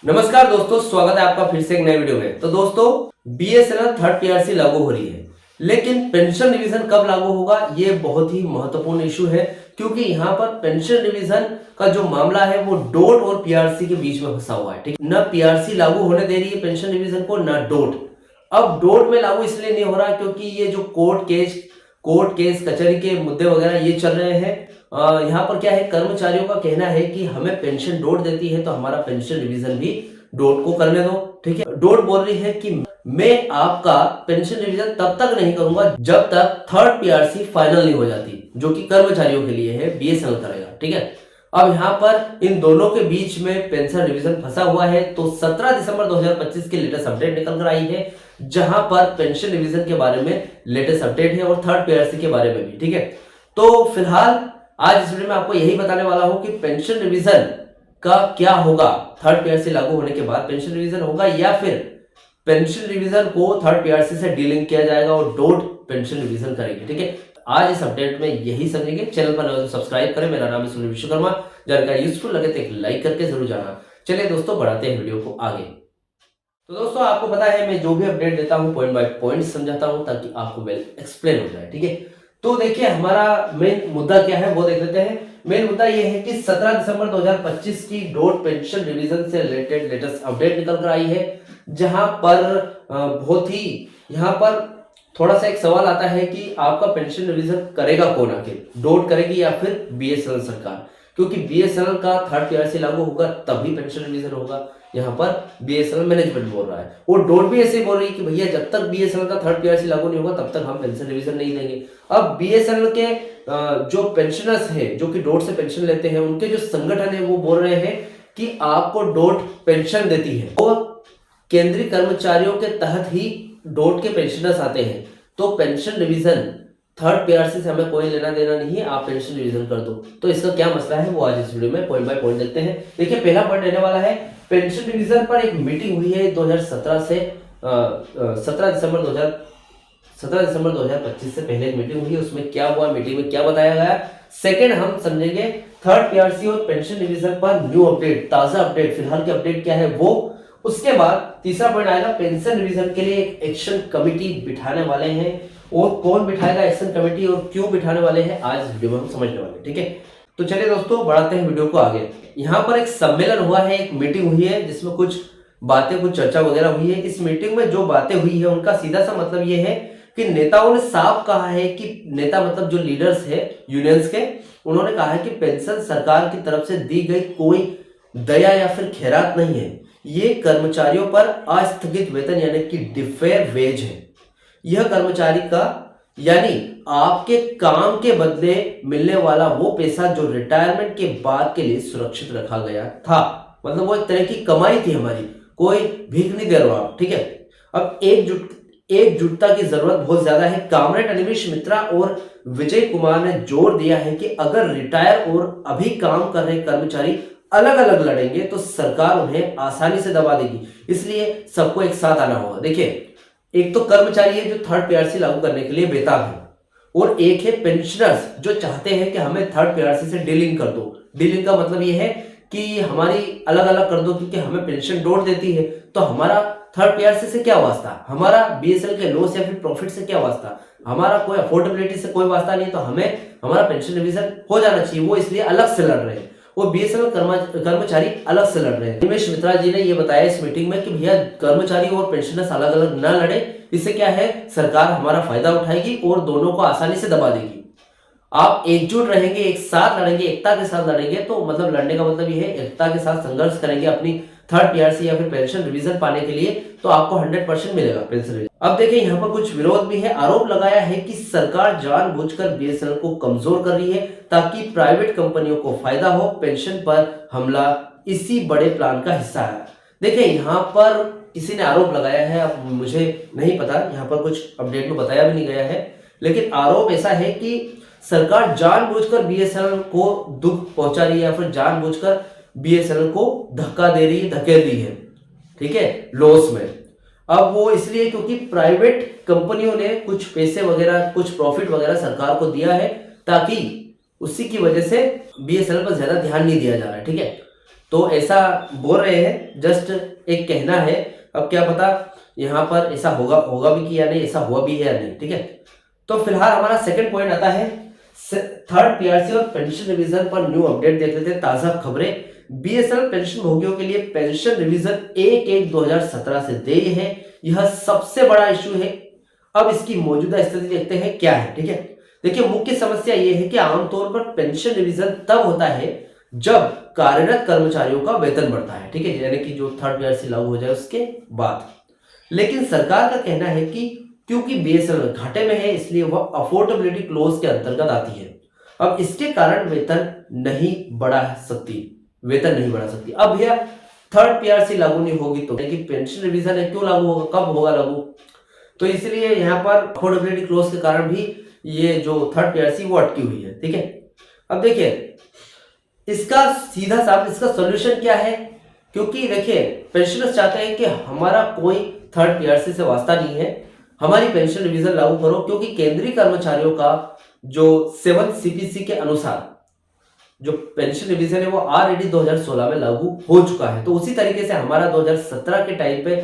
नमस्कार दोस्तों, स्वागत है आपका फिर से एक नए वीडियो में। तो दोस्तों, बीएसएनएल थर्ड पीआरसी लागू हो रही है, लेकिन पेंशन रिवीजन कब लागू होगा ये बहुत ही महत्वपूर्ण इशू है, क्योंकि यहाँ पर पेंशन रिवीजन का जो मामला है वो डोट और पीआरसी के बीच में फंसा हुआ है। ठीक, न पीआरसी लागू होने दे रही है पेंशन रिवीजन को, न डोट। अब डोट में लागू इसलिए नहीं हो रहा क्योंकि ये जो कोर्ट केस कचहरी के मुद्दे वगैरह ये चल रहे हैं। यहाँ पर क्या है, कर्मचारियों का कहना है कि हमें पेंशन डोट देती है तो हमारा पेंशन रिवीजन भी डोट को करने दो। ठीक है, डोट बोल रही है कि मैं आपका पेंशन रिवीजन तब तक नहीं करूंगा जब तक थर्ड पीआरसी फाइनल नहीं हो जाती, जो कि कर्मचारियों के लिए है, बीएसएनएल करेगा। ठीक है, अब यहाँ पर इन दोनों के बीच में पेंशन रिवीजन फंसा हुआ है। तो 17 दिसंबर 2025 की लेटेस्ट अपडेट निकल कर आई है, जहां पर पेंशन रिवीजन के बारे में लेटेस्ट अपडेट है और थर्ड पीआरसी के बारे में भी। ठीक है, तो फिलहाल आज इस वीडियो में आपको यही बताने वाला हूं कि पेंशन रिवीजन का क्या होगा। थर्ड पीआरसी लागू होने के बाद पेंशन रिवीजन होगा या फिर पेंशन रिवीजन को थर्ड पीआरसी से डीलिंक किया जाएगा और डोट पेंशन रिवीजन करेगी। ठीक है, आज इस अपडेट में यही समझेंगे। चैनल पर तो सब्सक्राइब करें। मेरा नाम है सुनील विश्वकर्मा। जानकारी यूजफुल लगे तो एक लाइक करके जरूर जाना। चलिए दोस्तों, बढ़ाते हैं वीडियो को आगे। तो दोस्तों, आपको पता है मैं जो भी अपडेट देता हूं पॉइंट बाय पॉइंट समझाता हूं ताकि आपको वेल एक्सप्लेन हो जाए। ठीक है, तो देखिए हमारा मेन मुद्दा क्या है वो देख लेते हैं। मेन मुद्दा ये है कि 17 दिसंबर 2025 की डोट पेंशन रिवीजन से रिलेटेड लेटेस्ट अपडेट निकल कर आई है, जहां पर बहुत ही यहाँ पर थोड़ा सा एक सवाल आता है कि आपका पेंशन रिवीजन करेगा कौन, आखिर डोट करेगी या फिर बीएसएनएल सरकार, क्योंकि बीएसएनएल का थर्ड पीआरसी लागू होगा तभी पेंशन रिवीजन होगा। यहाँ पर बीएसएनएल मैनेजमेंट बोल रहा है और डोट भी ऐसे बोल रही है कि भैया जब तक बीएसएनएल का थर्ड पीआरसी लागू नहीं होगा तब तक हम पेंशन रिवीजन नहीं देंगे। अब बीएसएनएल के जो पेंशनर्स हैं जो कि डोट से पेंशन लेते हैं, उनके जो संगठन है वो बोल रहे हैं कि आपको डोट पेंशन देती है और केंद्रीय कर्मचारियों के तहत ही डोट के पेंशनर्स आते हैं। तो पेंशन रिवीजन थर्ड पीआरसी से हमें कोई लेना देना नहीं है, आप पेंशन रिवीजन कर दो। तो इसका क्या मसला है वो आज इस वीडियो में पॉइंट बाय पॉइंट देखते हैं। देखिए, पहला पॉइंट रहने वाला है पेंशन रिवीजन पर एक मीटिंग हुई है 2017 से 17 दिसंबर 2025 से पहले एक मीटिंग हुई है। उसमें क्या हुआ, मीटिंग में क्या बताया गया, सेकंड हम समझेंगे थर्ड पीआरसी और पेंशन रिवीजन पर न्यू अपडेट, ताजा अपडेट, फिलहाल की अपडेट क्या है वो। उसके बाद तीसरा पॉइंट आएगा, पेंशन रिवीजन के लिए एक एक्शन कमिटी बिठाने वाले हैं और कौन बिठाएगा एक्शन कमिटी और क्यों बिठाने वाले हैं आज वीडियो में हम समझने वाले। ठीक है, तो चलिए दोस्तों, बढ़ाते हैं वीडियो को आगे। यहाँ पर एक सम्मेलन हुआ है, एक मीटिंग हुई है जिसमें कुछ बातें, कुछ चर्चा वगैरह हुई है। इस मीटिंग में जो बातें हुई है उनका सीधा सा मतलब ये है कि नेताओं ने साफ कहा है कि नेता मतलब जो लीडर्स है यूनियंस के, उन्होंने कहा है कि पेंशन सरकार की तरफ से दी गई कोई दया या फिर खैरात नहीं है, ये कर्मचारियों पर अस्थगित वेतन यानी कि डिफेयर वेज है। यह कर्मचारी का यानी आपके काम के बदले मिलने वाला वो पैसा जो रिटायरमेंट के बाद के लिए सुरक्षित रखा गया था, मतलब वो एक तरह की कमाई थी हमारी, कोई भीख नहीं दे रहा आप। ठीक है, अब एकजुटता की जरूरत बहुत ज्यादा है। कामरेड अनिमेश मित्रा और विजय कुमार ने जोर दिया है कि अगर रिटायर और अभी काम कर रहे कर्मचारी अलग अलग लड़ेंगे तो सरकार उन्हें आसानी से दबा देगी, इसलिए सबको एक साथ आना होगा। देखिए, एक तो कर्मचारी है जो थर्ड पीआरसी लागू करने के लिए बेताब है और एक है पेंशनर्स जो चाहते हैं कि हमें थर्ड पीआरसी से डीलिंग कर दो। डीलिंग का मतलब ये है कि हमारी अलग अलग कर दो, क्योंकि हमें पेंशन डोट देती है तो हमारा थर्ड पीआरसी से क्या वास्ता, हमारा बीएसएल के लॉस या फिर प्रॉफिट से क्या वास्ता, हमारा कोई अफोर्डेबिलिटी से कोई वास्ता नहीं, तो हमें हमारा पेंशन रिवीजन हो जाना चाहिए। वो इसलिए अलग से लड़ रहे हैं और बीएसएनएल कर्मचारी अलग से लड़ रहे हैं। उमेश मित्रा जी ने यह बताया इस मीटिंग में कि भैया कर्मचारी और पेंशनर्स अलग अलग ना लड़े, इससे क्या है सरकार हमारा फायदा उठाएगी और दोनों को आसानी से दबा देगी। आप एकजुट रहेंगे, एक साथ लड़ेंगे, एकता के साथ लड़ेंगे, तो मतलब लड़ने का मतलब ये है एकता के साथ संघर्ष करेंगे अपनी थर्ड पीआरसी या फिर पेंशन रिवीजन पाने के लिए, तो आपको 100% मिलेगा पेंशन रिवीजन। अब देखिए, यहाँ पर कुछ विरोध भी है। आरोप लगाया है कि सरकार जानबूझकर बीएसएनएल को कमजोर कर रही है ताकि प्राइवेट कंपनियों को फायदा हो। पेंशन पर हमला इसी बड़े प्लान का हिस्सा है। देखिए, यहाँ पर किसी ने आरोप लगाया है, अब मुझे नहीं पता, यहाँ पर कुछ अपडेट में बताया भी नहीं गया है, लेकिन आरोप ऐसा है कि सरकार जानबूझकर बीएसएनएल को दुख पहुंचा रही है या फिर जानबूझकर बीएसएनएल को धक्का दे रही है, धकेल रही है। ठीक है, लॉस में। अब वो इसलिए क्योंकि प्राइवेट कंपनियों ने कुछ पैसे वगैरह, कुछ प्रॉफिट वगैरह सरकार को दिया है, ताकि उसी की वजह से बीएसएनएल पर ज्यादा ध्यान नहीं दिया जा रहा है। ठीक है, तो ऐसा बोल रहे हैं, जस्ट एक कहना है, अब क्या पता यहाँ पर ऐसा होगा भी कि या नहीं, ऐसा हुआ भी है या नहीं, ठीक है। तो फिलहाल हमारा सेकंड पॉइंट आता है थर्ड पीआरसी और पेंशन रिवीजन पर न्यू अपडेट देख लेते हैं, ताजा खबरें। बीएसएनएल पेंशन भोगियों के लिए पेंशन रिवीजन 1/1/2017 से देय है। यह सबसे बड़ा इशू है। अब इसकी मौजूदा स्थिति देखते हैं क्या है, ठीक है। देखिए, मुख्य समस्या यह है कि आमतौर पर पेंशन रिवीजन तब होता है जब कार्यरत कर्मचारियों का वेतन बढ़ता है, ठीक है, यानी कि जो थर्ड पीआरसी लागू हो जाए उसके बाद। लेकिन सरकार का कहना है कि क्योंकि बीएसएनएल घाटे में है, इसलिए वह अफोर्डेबिलिटी क्लोज के अंतर्गत आती है। अब इसके कारण वेतन नहीं बढ़ा सकती। अब भैया थर्ड पीआरसी लागू नहीं होगी तो पेंशन रिवीजन है, क्यों लागू होगा, कब होगा लागू? तो इसलिए यहाँ पर अफोर्डेबिलिटी क्लोज के कारण भी ये जो थर्ड पीआरसी वो अटकी हुई है, ठीक है। अब देखिए, इसका सीधा साफ इसका सॉल्यूशन क्या है, क्योंकि देखिए पेंशनर्स चाहते हैं कि हमारा कोई थर्ड पीआरसी से वास्ता नहीं है, हमारी पेंशन रिवीजन लागू करो, क्योंकि केंद्रीय कर्मचारियों का जो 7 सीपीसी के अनुसार जो पेंशन रिवीजन है वो ऑलरेडी 2016 में लागू हो चुका है। तो उसी तरीके से हमारा 2017 के टाइम पे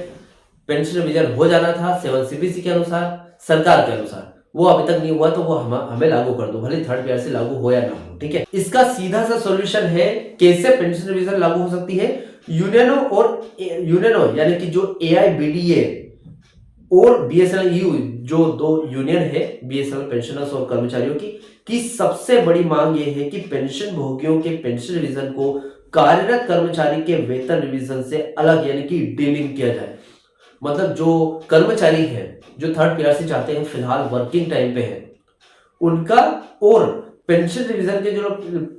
पेंशन रिवीजन हो जाना था 7 सीपीसी के अनुसार, सरकार के अनुसार। वो अभी तक नहीं हुआ, तो वो हमें लागू कर दो, भले थर्ड पीआरसी लागू हो या ना हो, ठीक है। इसका सीधा सा सॉल्यूशन है, कैसे पेंशन रिवीजन लागू हो सकती है। यूनियनो यानी कि जो एआईबीडीए और बीएसएनएल यू, जो दो यूनियन है बीएसएनएल पेंशनर्स और कर्मचारियों की सबसे बड़ी मांग यह है कि पेंशन भोगियों के पेंशन रिवीजन को कार्यरत कर्मचारी के वेतन रिवीजन से अलग यानी कि डीलिंग किया जाए। मतलब जो कर्मचारी है जो थर्ड पीआरसी चाहते हैं, फिलहाल वर्किंग टाइम पे है, उनका और पेंशन रिवीजन के जो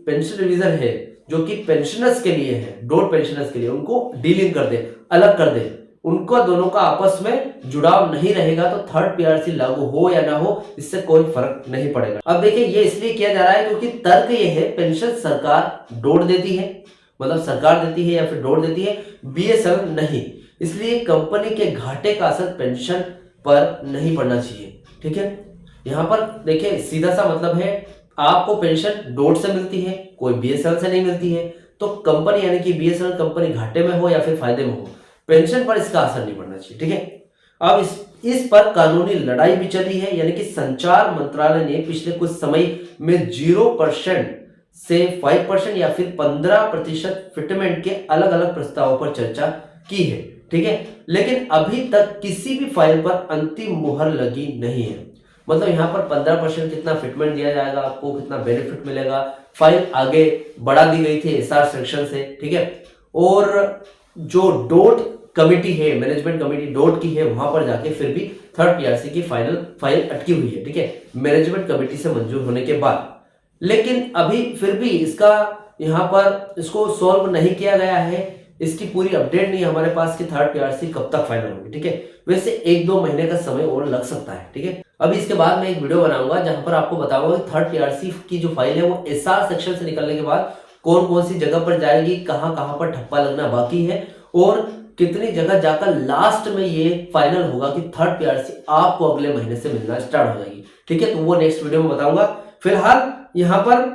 पेंशन रिवीजन है जो कि पेंशनर्स के लिए है, डॉट पेंशनर्स के लिए, उनको डीलिंग कर दे, अलग कर दे, उनको दोनों का आपस में जुड़ाव नहीं रहेगा। तो थर्ड पीआरसी लागू हो या ना हो, इससे कोई फर्क नहीं पड़ेगा। अब देखिए, ये इसलिए किया जा रहा है क्योंकि तर्क ये है, पेंशन सरकार डोट देती है, मतलब सरकार देती है या फिर डोट देती है, बीएसएनएल नहीं, इसलिए कंपनी के घाटे का असर पेंशन पर नहीं पड़ना चाहिए, ठीक है। यहाँ पर देखिए सीधा सा मतलब है, आपको पेंशन डोट से मिलती है, कोई बीएसएनएल से नहीं मिलती है, तो कंपनी यानी कि बीएसएनएल कंपनी घाटे में हो या फिर फायदे में हो, पेंशन पर इसका असर नहीं पड़ना चाहिए, ठीक है। अब इस पर कानूनी लड़ाई भी चली है, यानी कि संचार मंत्रालय ने पिछले कुछ समय में 0% से 5% या फिर 15% फिटमेंट के अलग अलग प्रस्तावों पर चर्चा की है, ठीक है। लेकिन अभी तक किसी भी फाइल पर अंतिम मुहर लगी नहीं है। मतलब यहाँ पर 15% कितना फिटमेंट दिया जाएगा, आपको कितना बेनिफिट मिलेगा, फाइल आगे बढ़ा दी गई थी एसआर सेक्शन से, ठीक है। और जो डोट कमिटी है, मैनेजमेंट कमिटी डोट की है, वहां पर जाके फिर भी थर्ड पीआरसी की फाइल अटकी हुई है, ठीक है, मैनेजमेंट कमिटी से मंजूर होने के बाद। लेकिन अभी फिर भी यहाँ पर इसको सॉल्व नहीं किया गया है, इसकी पूरी अपडेट नहीं हमारे पास कि थर्ड पीआरसी कब तक फाइनल होगी, ठीक है। वैसे 1-2 महीने का समय और लग सकता है, ठीक है। अभी इसके बाद मैं एक वीडियो बनाऊंगा जहां पर आपको बताऊंगा कि थर्ड पीआरसी की जो फाइल है वो एसआर सेक्शन से निकलने के बाद कौन कौन सी जगह पर जाएगी, कहां कहां पर ठप्पा लगना बाकी है, और कितनी जगह जाकर लास्ट में ये फाइनल होगा कि थर्ड पीआरसी आपको अगले महीने से मिलना स्टार्ट हो जाएगी, ठीक है। तो वो नेक्स्ट वीडियो में बताऊंगा। फिलहाल यहाँ पर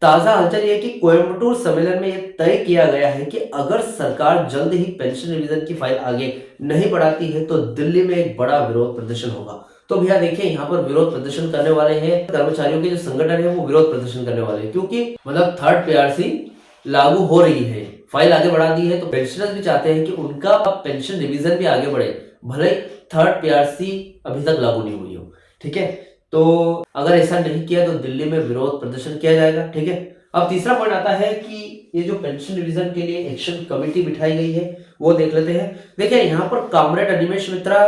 ताजा हलचल ये कि कोयम्बटूर सम्मेलन में यह तय किया गया है कि अगर सरकार जल्द ही पेंशन रिवीजन की फाइल आगे नहीं बढ़ाती है तो दिल्ली में एक बड़ा विरोध प्रदर्शन होगा। तो भैया देखिए, यहाँ पर विरोध प्रदर्शन करने वाले हैं कर्मचारियों के जो संगठन है, वो विरोध प्रदर्शन करने वाले हैं, क्योंकि मतलब थर्ड पीआरसी लागू हो रही है, फाइल आगे बढ़ा दी है, तो पेंशनर्स भी चाहते हैं कि उनका पेंशन रिवीजन भी आगे बढ़े, भले थर्ड पीआरसी अभी तक लागू नहीं हुई हो, ठीक है। तो अगर ऐसा नहीं किया तो दिल्ली में विरोध प्रदर्शन किया जाएगा, ठीक है। अब तीसरा पॉइंट आता है कि ये जो पेंशन रिवीजन के लिए एक्शन कमेटी बिठाई गई है वो देख लेते हैं। देखिए, यहाँ पर कॉमरेड अनिमेश मित्रा,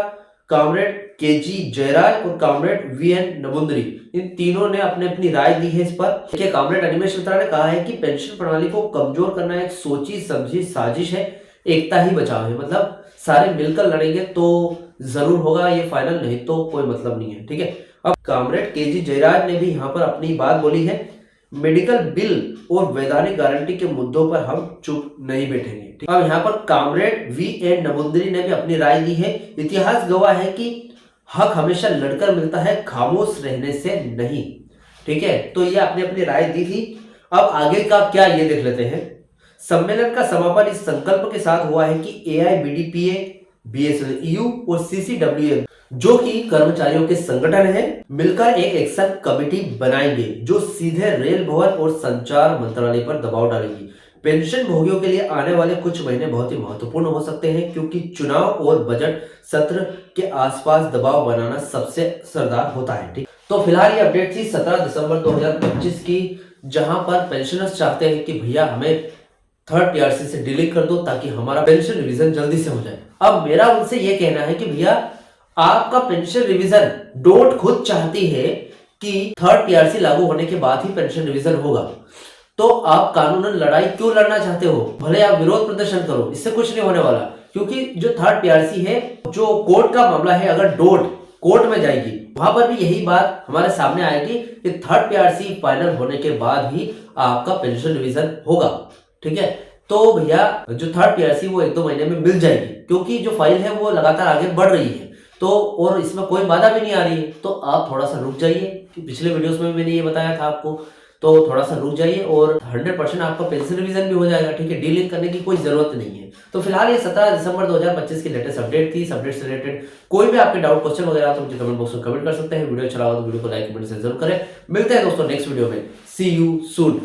कॉमरेड केजी जयराज और कॉमरेड वीएन नबुंदरी, इन तीनों ने अपने अपनी राय दी है इस पर। देखिए, कॉमरेड अनिमेश मित्रा ने कहा है कि पेंशन प्रणाली को कमजोर करना एक सोची समझी साजिश है, एकता ही बचाव है। मतलब सारे मिलकर लड़ेंगे तो जरूर होगा ये फाइनल, नहीं तो कोई मतलब नहीं है, ठीक है। अब कॉमरेड केजी जयराज ने भी यहाँ पर अपनी बात बोली है, मेडिकल बिल और वैधानिक गारंटी के मुद्दों पर हम चुप नहीं बैठेंगे। अब यहाँ पर कॉमरेड वीएन नबुंदरी ने भी अपनी राय दी है, इतिहास गवाह है कि हक हमेशा लड़कर मिलता है, खामोश रहने से नहीं, ठीक है। तो ये आपने अपनी राय दी थी। अब आगे का क्या ये देख लेते हैं। सम्मेलन का समापन इस संकल्प के साथ हुआ है कि AIBDPA, BSNL EU और CCWM जो कि कर्मचारियों के संगठन है, मिलकर एक एक्शन कमेटी बनाएंगे जो सीधे रेल भवन और संचार मंत्रालय पर दबाव डालेगी। पेंशन भोगियों के लिए आने वाले कुछ महीने बहुत ही महत्वपूर्ण हो सकते हैं क्योंकि चुनाव और बजट सत्र के आसपास दबाव बनाना सबसे असरदार होता है। ठीक, तो फिलहाल ये अपडेट थी 17 दिसंबर 2025 की, जहां पर पेंशनर्स चाहते हैं कि भैया हमें थर्ड पीआरसी से डिलीट कर दो ताकि हमारा पेंशन रिवीजन जल्दी से हो जाए। अब मेरा उनसे यह कहना है कि भैया आपका पेंशन रिवीजन डोट खुद चाहती है कि थर्ड पीआरसी लागू होने के बाद ही पेंशन रिवीजन होगा, तो आप कानूनन लड़ाई क्यों लड़ना चाहते हो? भले आप विरोध प्रदर्शन करो, इससे कुछ नहीं होने वाला, क्योंकि जो थर्ड पीआरसी है, जो कोर्ट का मामला है, अगर डोट कोर्ट में जाएगी वहां पर भी यही बात हमारे सामने आएगी कि थर्ड पीआरसी फाइनल होने के बाद ही आपका पेंशन रिवीजन होगा। ठीक है, तो भैया जो थर्ड पीआरसी वो 1-2 महीने में मिल जाएगी, क्योंकि जो फाइल है वो लगातार आगे बढ़ रही है, तो और इसमें कोई बाधा भी नहीं आ रही है। तो आप थोड़ा सा रुक जाइए, पिछले वीडियोस में मैंने ये बताया था आपको, तो थोड़ा सा रुक जाइए और 100% आपका पेंशन रिवीजन भी हो जाएगा। ठीक है, डीलिंग करने की कोई जरूरत नहीं है। तो फिलहाल ये 17 दिसंबर 2025 की लेटेस्ट अपडेट थी। इस अपडेट से रिलेटेड कोई भी आपके डाउट क्वेश्चन वगैरह तो मुझे कमेंट बॉक्स में कमेंट कर सकते हैं। वीडियो अच्छा लगा तो वीडियो को लाइक कमेंट से जरूर करें। मिलते हैं दोस्तों नेक्स्ट वीडियो में। सी यू सून।